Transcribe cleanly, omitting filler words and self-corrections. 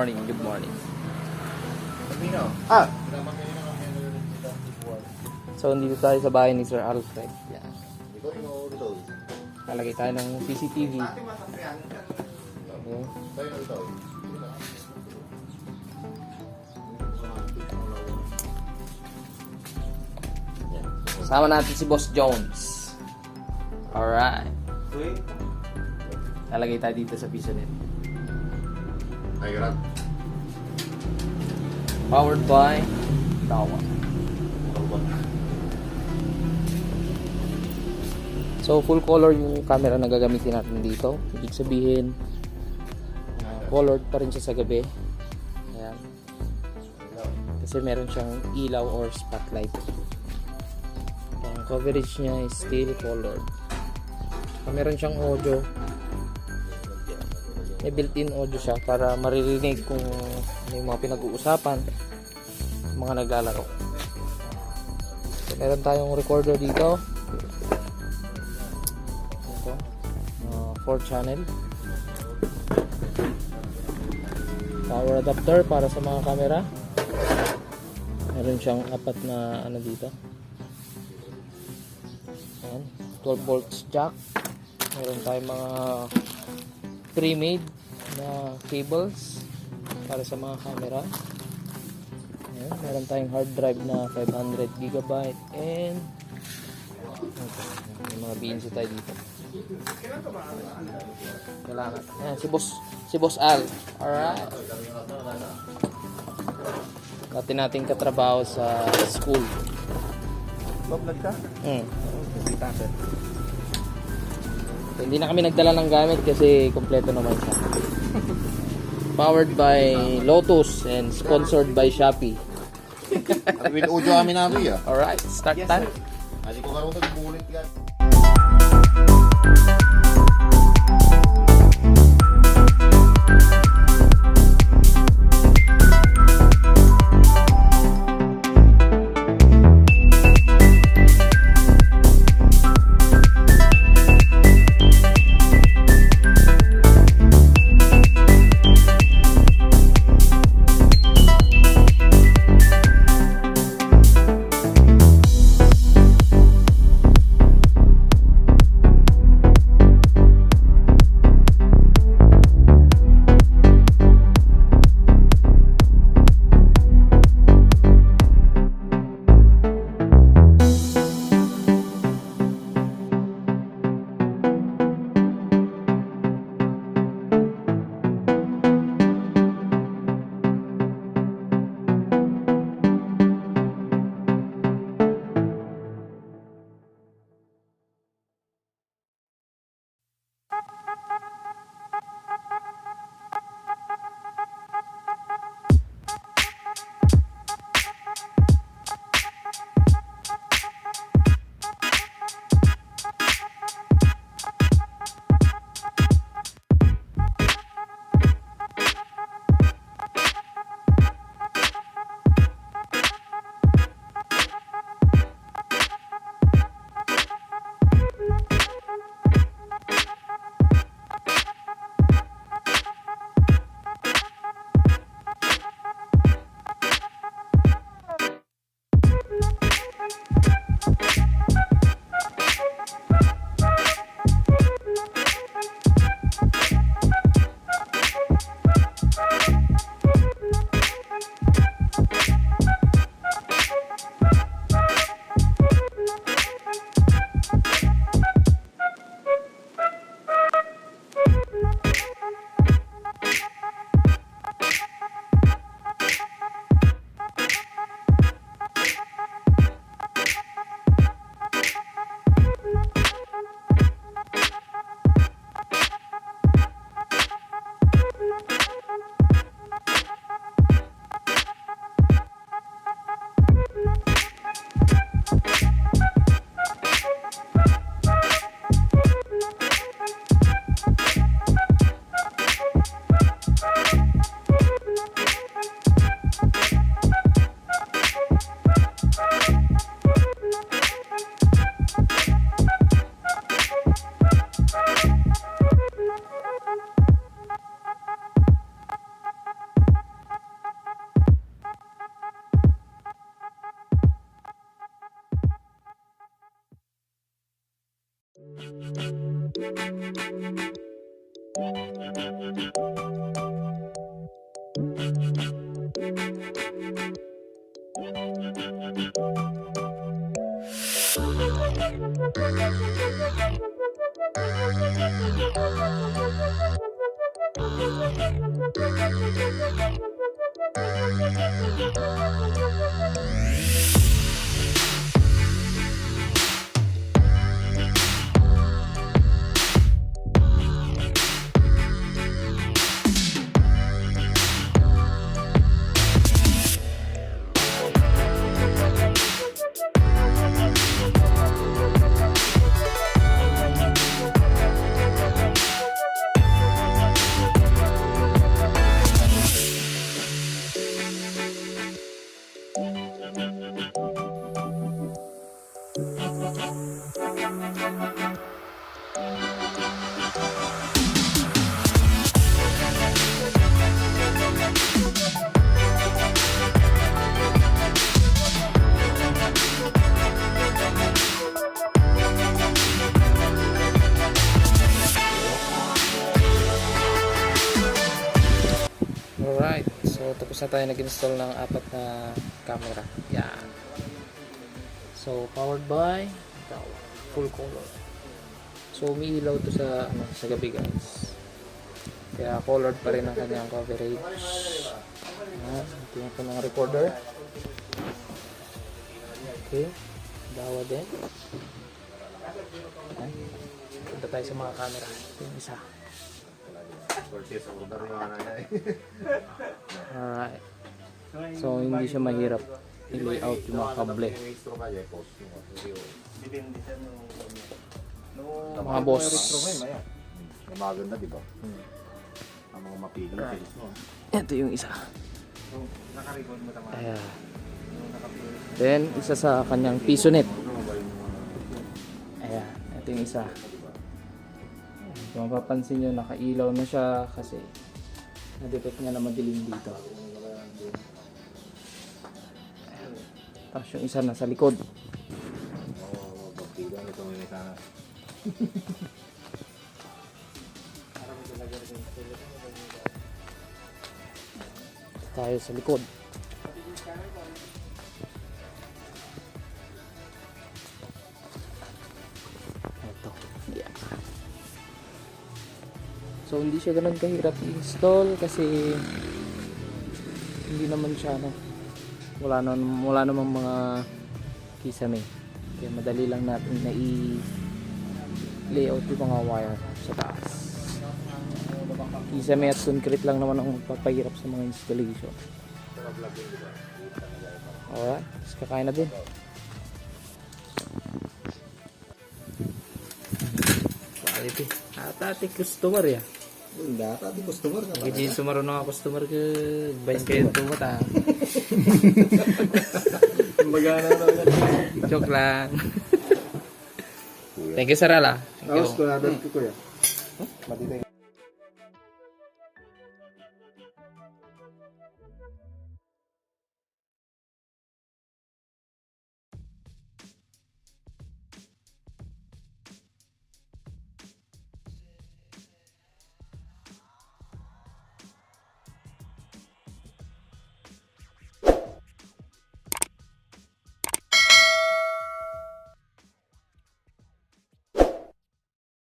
morning, good morning. So, dito tayo sa bahay ni Sir Alfred. Yan. Lalagay tayo ng CCTV. Okay. Kasama natin si Boss Jones. Alright. Lalagay tayo dito sa piso net. Powered by Tawa. So full color yung camera na gagamitin natin dito. Ibig sabihin colored pa rin siya sa gabi. Ayan. Kasi meron siyang ilaw or spotlight. Ang coverage niya is still colored. Meron siyang audio. May built-in audio siya para maririnig kung ano yung mga pinag-uusapan mga naglalaro. So, meron tayong recorder dito. Ito. 4 channel. Power adapter para sa mga camera. Meron siyang 4 na ano dito. Ayan. 12 volts jack. Meron tayong mga pre-made na cables para sa mga camera. Ayan, meron tayong hard drive na 500 GB and may mga BNC tayo dito. Kailangan. Ayan, si Boss Al. Alright. Dati nating katrabaho sa school. Vlog ka? So, hindi na kami nagdala ng gamit kasi kompleto naman siya. Powered by Lotus and sponsored by Shopee. At win-audio kami na ito ya. Alright, start time. Hindi ko karoon nag-bulit yan. Alright, so tapos na tayo nag-install ng 4 na camera. Yan. So powered by full color. So umiilaw to sa sa gabi, guys. Kaya colored pa rin ang kanyang coverage. Yan, tingnan ko ng recorder. Okay, dawa din. Yan. Punta tayo sa mga camera. Ito yung isa. Alright. So hindi siya mahirap i-layout yung mga kable. Mga boss. Yung maganda, di ba? Ang mga mapili ng sales mo. Ito yung isa. Ayan. Then isa sa kanyang piso net. Ayan. Ito yung isa. Kung mapapansin nyo, nakailaw na siya kasi na-detect niya na madilim dito. Ayan. Tapos yung isa nasa likod. Tayo sa likod. Ito. Yeah. So hindi siya ganun kahirap i-install kasi hindi naman siya wala namang mga kisame. Kaya madali lang natin na i-layout yung mga wire sa taas. Kisame at concrete lang naman ang magpapahirap sa mga installation. Alright, tapos kakain na din. Quality. Ati customer ya. Hindi, tati customer ka Gigi sumaro na customer ke bayan kayo tumata. Magana na yan. Joke lang. Thank you Sarala. Thank you. Tapos ko na ko kuya. Matitay.